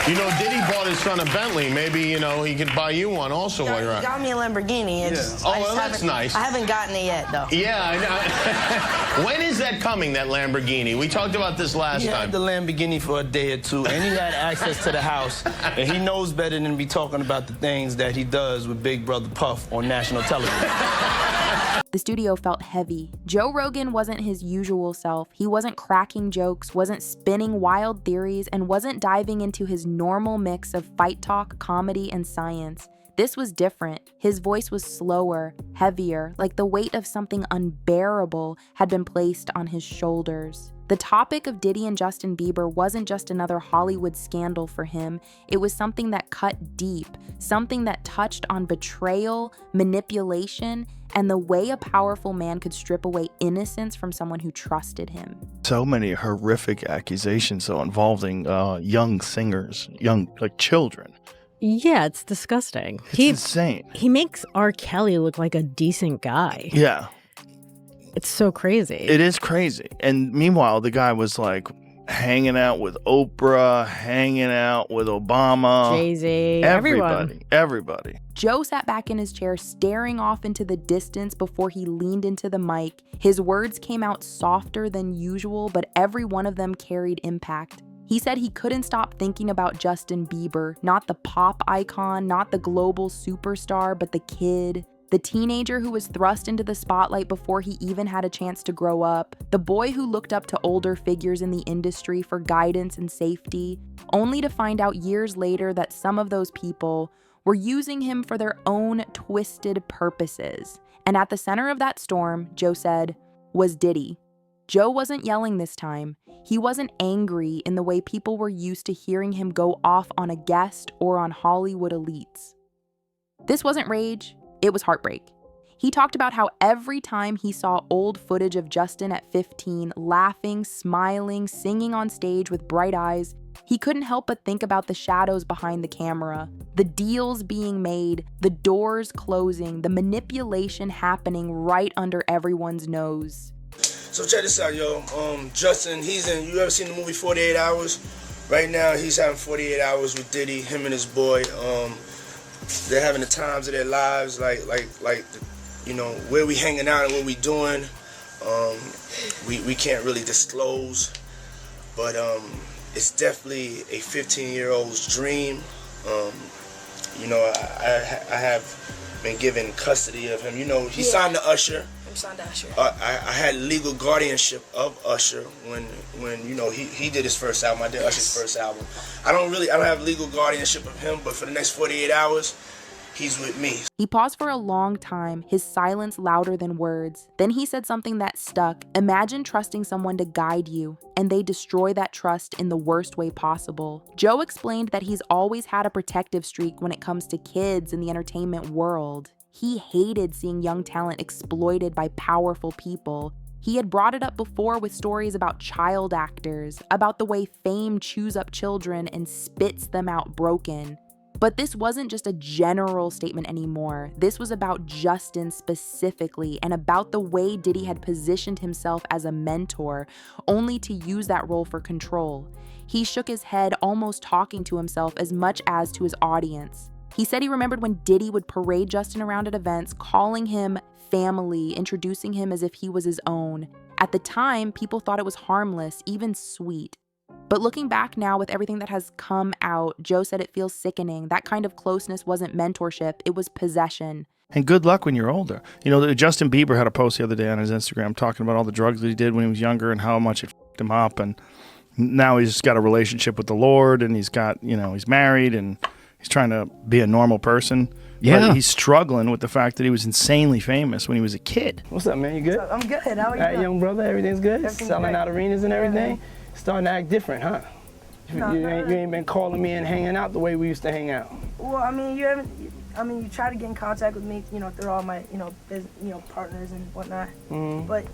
You know, Diddy bought his son a Bentley. Maybe, you know, he could buy you one also while you're out. He got me a Lamborghini. Oh, well, that's nice. I haven't gotten it yet, though. Yeah, I know. When is that coming, that Lamborghini? We talked about this last time. He had the Lamborghini for a day or two, and he had access to the house, and he knows better than to be talking about the things that he does with Big Brother Puff on national television. The studio felt heavy. Joe Rogan wasn't his usual self. He wasn't cracking jokes, wasn't spinning wild theories, and wasn't diving into his normal mix of fight talk, comedy, and science. This was different. His voice was slower, heavier, like the weight of something unbearable had been placed on his shoulders. The topic of Diddy and Justin Bieber wasn't just another Hollywood scandal for him. It was something that cut deep, something that touched on betrayal, manipulation, and the way a powerful man could strip away innocence from someone who trusted him. So many horrific accusations, though, involving young singers, like children. Yeah, it's disgusting. It's insane. He makes R. Kelly look like a decent guy. Yeah. It's so crazy. It is crazy. And meanwhile, the guy was like hanging out with Oprah, hanging out with Obama. Jay-Z, everybody. Joe sat back in his chair, staring off into the distance before he leaned into the mic. His words came out softer than usual, but every one of them carried impact. He said he couldn't stop thinking about Justin Bieber, not the pop icon, not the global superstar, but the kid. The teenager who was thrust into the spotlight before he even had a chance to grow up. The boy who looked up to older figures in the industry for guidance and safety, only to find out years later that some of those people were using him for their own twisted purposes. And at the center of that storm, Joe said, was Diddy. Joe wasn't yelling this time. He wasn't angry in the way people were used to hearing him go off on a guest or on Hollywood elites. This wasn't rage. It was heartbreak. He talked about how every time he saw old footage of Justin at 15, laughing, smiling, singing on stage with bright eyes, he couldn't help but think about the shadows behind the camera, the deals being made, the doors closing, the manipulation happening right under everyone's nose. So check this out, yo. Justin, you ever seen the movie 48 Hours? Right now, he's having 48 hours with Diddy, him and his boy. They're having the times of their lives, like, you know, where we hanging out and what we doing. We can't really disclose, but it's definitely a 15-year-old's dream. You know, I have been given custody of him. You know, he signed to Usher. I'm signed to Usher. I had legal guardianship of Usher when you know he did his first album. I did Usher's first album. I don't have legal guardianship of him, but for the next 48 hours, he's with me. He paused for a long time, his silence louder than words. Then he said something that stuck. Imagine trusting someone to guide you, and they destroy that trust in the worst way possible. Joe explained that he's always had a protective streak when it comes to kids in the entertainment world. He hated seeing young talent exploited by powerful people. He had brought it up before with stories about child actors, about the way fame chews up children and spits them out broken. But this wasn't just a general statement anymore. This was about Justin specifically, and about the way Diddy had positioned himself as a mentor, only to use that role for control. He shook his head, almost talking to himself as much as to his audience. He said he remembered when Diddy would parade Justin around at events, calling him family, introducing him as if he was his own. At the time, people thought it was harmless, even sweet. But looking back now with everything that has come out, Joe said it feels sickening. That kind of closeness wasn't mentorship, it was possession. And good luck when you're older. You know, Justin Bieber had a post the other day on his Instagram talking about all the drugs that he did when he was younger and how much it f***ed him up. And now he's got a relationship with the Lord, and he's got, you know, he's married, and he's trying to be a normal person. Yeah. But he's struggling with the fact that he was insanely famous when he was a kid. What's up, man? You good? I'm good. How are you? All right, young brother, everything's good? Everything's Selling great. out arenas and everything? Yeah. Starting to act different, huh? You ain't been calling me and hanging out the way we used to hang out. Well, I mean, you try to get in contact with me, you know, through all my, partners and whatnot. Mm-hmm. But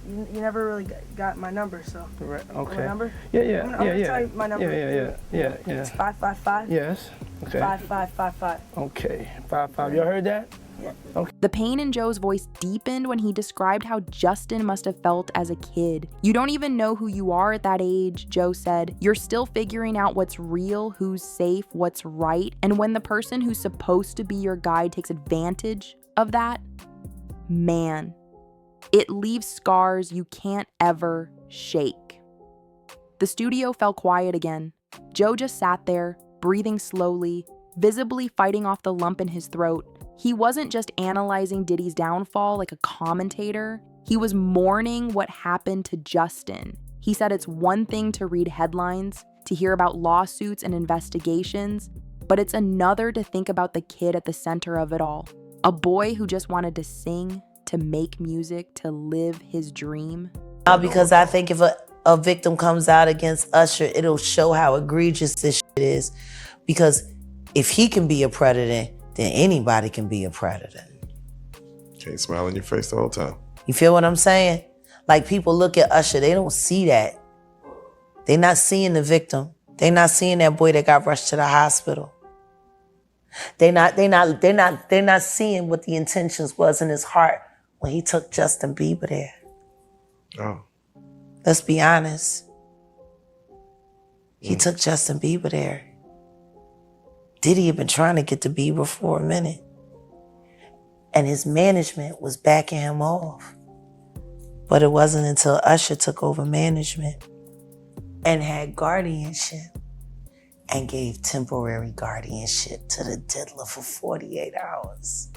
you never really got my number, so. Right. Okay. My number? Yeah. I'm gonna tell you my number. Yeah. It's 555. Yes. Okay. 5555. Okay. 55. Y'all heard that? The pain in Joe's voice deepened when he described how Justin must have felt as a kid. You don't even know who you are at that age, Joe said. You're still figuring out what's real, who's safe, what's right. And when the person who's supposed to be your guide takes advantage of that, man, it leaves scars you can't ever shake. The studio fell quiet again. Joe just sat there, breathing slowly, visibly fighting off the lump in his throat. He wasn't just analyzing Diddy's downfall like a commentator. He was mourning what happened to Justin. He said it's one thing to read headlines, to hear about lawsuits and investigations, but it's another to think about the kid at the center of it all. A boy who just wanted to sing, to make music, to live his dream. Because I think if a victim comes out against Usher, it'll show how egregious this shit is. Because if he can be a predator, then anybody can be a predator. Can't smile in your face the whole time. You feel what I'm saying? Like, people look at Usher, they don't see that. They're not seeing the victim. They're not seeing that boy that got rushed to the hospital. They're not seeing what the intentions was in his heart when he took Justin Bieber there. Oh. Let's be honest. He took Justin Bieber there. Diddy had been trying to get to Bieber for a minute. And his management was backing him off. But it wasn't until Usher took over management and had guardianship and gave temporary guardianship to the diddler for 48 hours.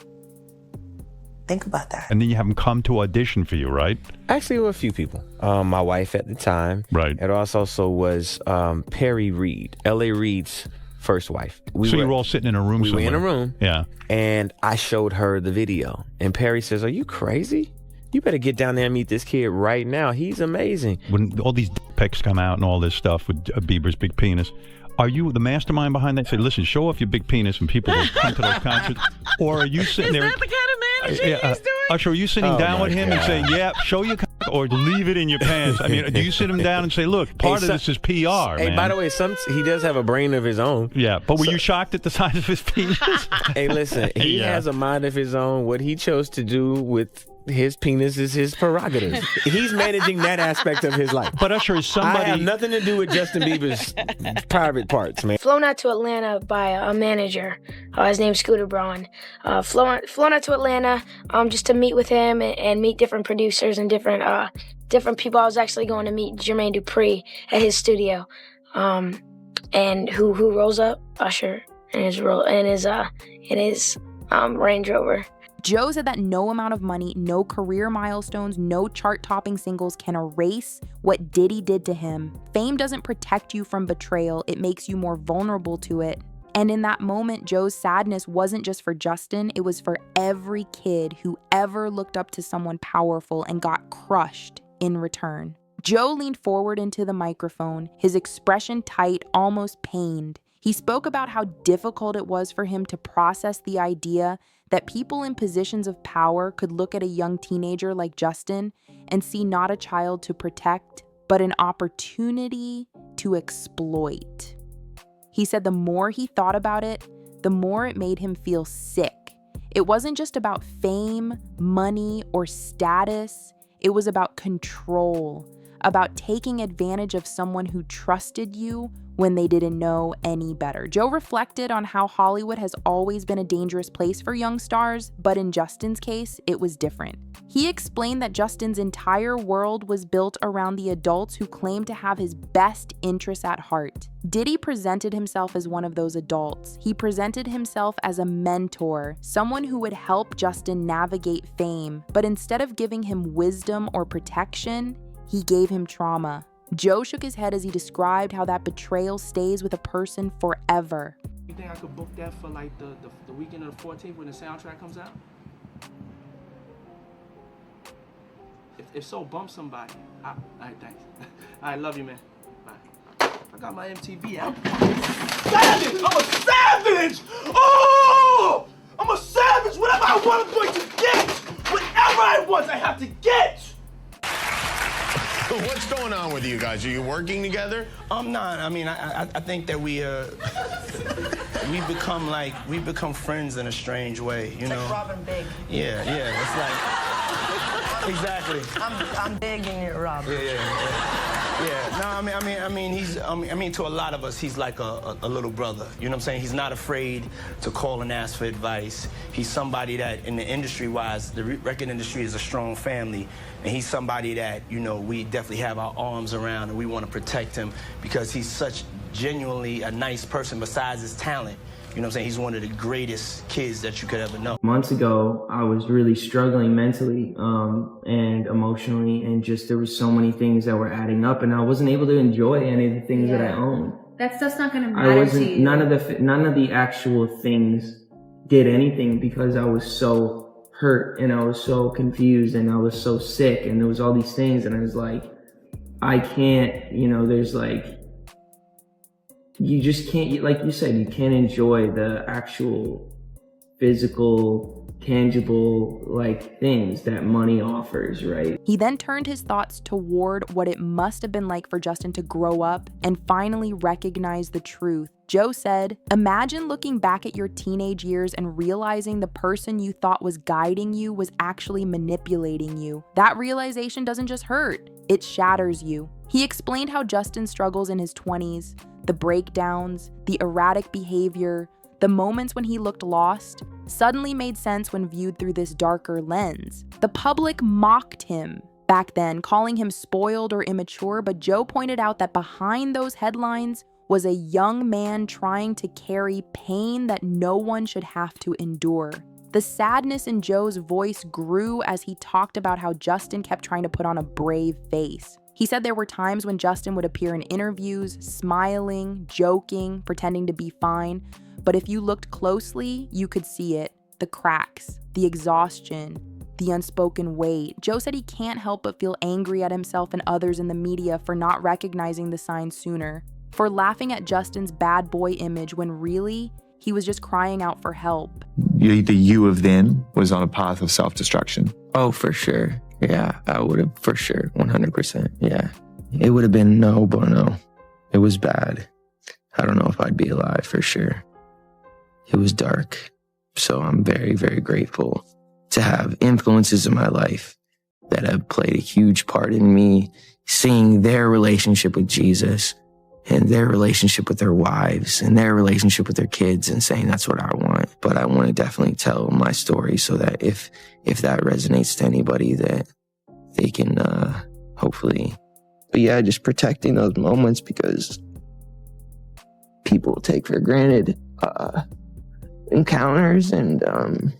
Think about that. And then you have him come to audition for you, right? Actually, there were a few people. My wife at the time. Right. It also was Perry Reed, L.A. Reid's first wife. So you were all sitting in a room somewhere? We were in a room. Yeah. And I showed her the video. And Perry says, "Are you crazy? You better get down there and meet this kid right now. He's amazing." When all these pics come out and all this stuff with Bieber's big penis, are you the mastermind behind that? Say, listen, show off your big penis and people will come to those concerts. Or are you sitting there? Is that the kind of managing he's doing? Usher, are you sitting down with him and saying, yeah, show your or leave it in your pants? I mean, do you sit him down and say, look, part of this is PR, Hey, man. by the way, he does have a brain of his own. Yeah, but were you shocked at the size of his penis? Hey, listen, he has a mind of his own. What he chose to do with his penis is his prerogative. He's managing that aspect of his life. But Usher is somebody... I have nothing to do with Justin Bieber's private parts, man. Flown out to Atlanta by a manager. His name's Scooter Braun. Flown out to Atlanta just to meet with him and meet different producers and different people. I was actually going to meet Jermaine Dupri at his studio. And who rolls up? Usher in his Range Rover. Joe said that no amount of money, no career milestones, no chart-topping singles can erase what Diddy did to him. Fame doesn't protect you from betrayal, it makes you more vulnerable to it. And in that moment, Joe's sadness wasn't just for Justin, it was for every kid who ever looked up to someone powerful and got crushed in return. Joe leaned forward into the microphone, his expression tight, almost pained. He spoke about how difficult it was for him to process the idea that people in positions of power could look at a young teenager like Justin and see not a child to protect, but an opportunity to exploit. He said the more he thought about it, the more it made him feel sick. It wasn't just about fame, money, or status. It was about control, about taking advantage of someone who trusted you when they didn't know any better. Joe reflected on how Hollywood has always been a dangerous place for young stars, but in Justin's case, it was different. He explained that Justin's entire world was built around the adults who claimed to have his best interests at heart. Diddy presented himself as one of those adults. He presented himself as a mentor, someone who would help Justin navigate fame, but instead of giving him wisdom or protection, he gave him trauma. Joe shook his head as he described how that betrayal stays with a person forever. You think I could book that for like the weekend of the 14th when the soundtrack comes out? If so, bump somebody. All right, thanks. All right, love you, man. Bye. I got my MTV out. Savage! I'm a savage! Oh! I'm a savage! Whatever I want, I'm going to get! Whatever I want, I have to get! What's going on with you guys? Are you working together? I'm not. I mean, I think that we we've become friends in a strange way, you know. Like Robin Big. Yeah, it's like exactly. I'm big and you're Robin. Yeah. No, I mean, to a lot of us, he's like a little brother. You know what I'm saying? He's not afraid to call and ask for advice. He's somebody that, in the industry-wise, the record industry is a strong family, and he's somebody that, you know, we definitely have our arms around, and we want to protect him because he's such genuinely a nice person besides his talent. You know what I'm saying? He's one of the greatest kids that you could ever know. Months ago, I was really struggling mentally and emotionally, and just there were so many things that were adding up, and I wasn't able to enjoy any of the things that I own. That stuff's not going to matter to you. None of the actual things did anything because I was so hurt and I was so confused and I was so sick and there was all these things, and I was like, I can't, you know, there's like, you just can't, like you said, you can't enjoy the actual physical, tangible, like, things that money offers, right? He then turned his thoughts toward what it must have been like for Justin to grow up and finally recognize the truth. Joe said, imagine looking back at your teenage years and realizing the person you thought was guiding you was actually manipulating you. That realization doesn't just hurt, it shatters you. He explained how Justin's struggles in his 20s, the breakdowns, the erratic behavior, the moments when he looked lost, suddenly made sense when viewed through this darker lens. The public mocked him back then, calling him spoiled or immature, but Joe pointed out that behind those headlines was a young man trying to carry pain that no one should have to endure. The sadness in Joe's voice grew as he talked about how Justin kept trying to put on a brave face. He said there were times when Justin would appear in interviews, smiling, joking, pretending to be fine, but if you looked closely, you could see it. The cracks, the exhaustion, the unspoken weight. Joe said he can't help but feel angry at himself and others in the media for not recognizing the signs sooner, for laughing at Justin's bad boy image when really, he was just crying out for help. The you of then was on a path of self-destruction. Oh, for sure. Yeah, I would have, for sure, 100%. Yeah. It would have been no bueno. It was bad. I don't know if I'd be alive, for sure. It was dark. So I'm very, very grateful to have influences in my life that have played a huge part in me seeing their relationship with Jesus and their relationship with their wives and their relationship with their kids and saying that's what I want. But I want to definitely tell my story so that if that resonates to anybody, that they can hopefully, but yeah, just protecting those moments because people take for granted encounters. And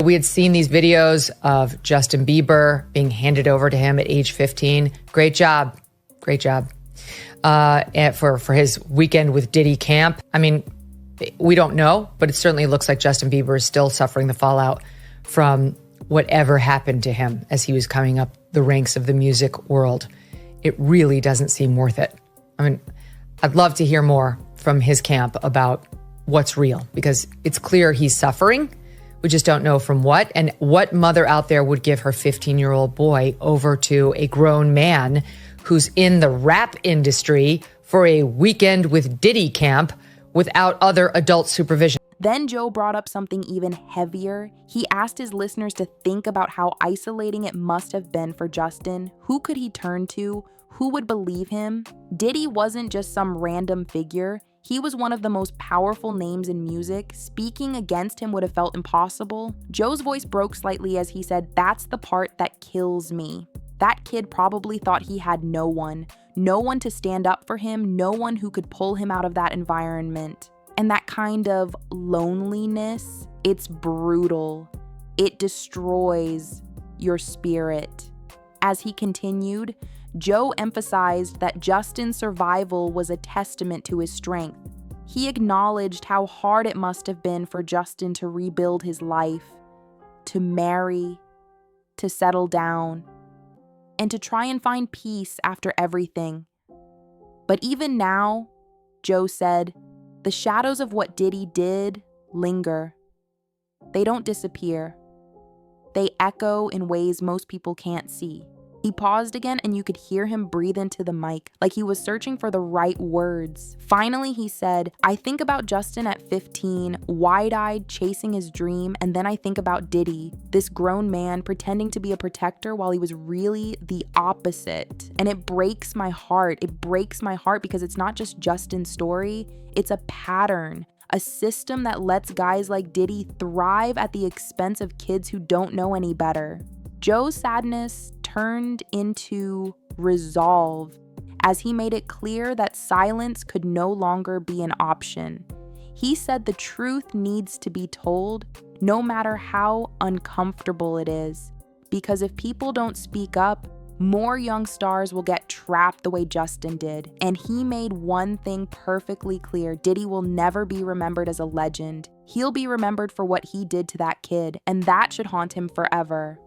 we had seen these videos of Justin Bieber being handed over to him at age 15. Great job. And for his weekend with Diddy camp. I mean, we don't know, but it certainly looks like Justin Bieber is still suffering the fallout from whatever happened to him as he was coming up the ranks of the music world. It really doesn't seem worth it. I mean, I'd love to hear more from his camp about what's real, because it's clear he's suffering. We just don't know from what. And what mother out there would give her 15-year-old boy over to a grown man who's in the rap industry for a weekend with Diddy camp without other adult supervision? Then Joe brought up something even heavier. He asked his listeners to think about how isolating it must have been for Justin. Who could he turn to? Who would believe him? Diddy wasn't just some random figure. He was one of the most powerful names in music. Speaking against him would have felt impossible. Joe's voice broke slightly as he said, "That's the part that kills me." That kid probably thought he had no one to stand up for him, no one who could pull him out of that environment. And that kind of loneliness, it's brutal. It destroys your spirit. As he continued, Joe emphasized that Justin's survival was a testament to his strength. He acknowledged how hard it must have been for Justin to rebuild his life, to marry, to settle down, and to try and find peace after everything. But even now, Joe said, the shadows of what Diddy did linger. They don't disappear. They echo in ways most people can't see. He paused again and you could hear him breathe into the mic, like he was searching for the right words. Finally, he said, I think about Justin at 15, wide-eyed, chasing his dream, and then I think about Diddy, this grown man pretending to be a protector while he was really the opposite. And it breaks my heart. It breaks my heart because it's not just Justin's story, it's a pattern. A system that lets guys like Diddy thrive at the expense of kids who don't know any better. Joe's sadness turned into resolve as he made it clear that silence could no longer be an option. He said the truth needs to be told, no matter how uncomfortable it is, because if people don't speak up, more young stars will get trapped the way Justin did. And he made one thing perfectly clear: Diddy will never be remembered as a legend. He'll be remembered for what he did to that kid, and that should haunt him forever.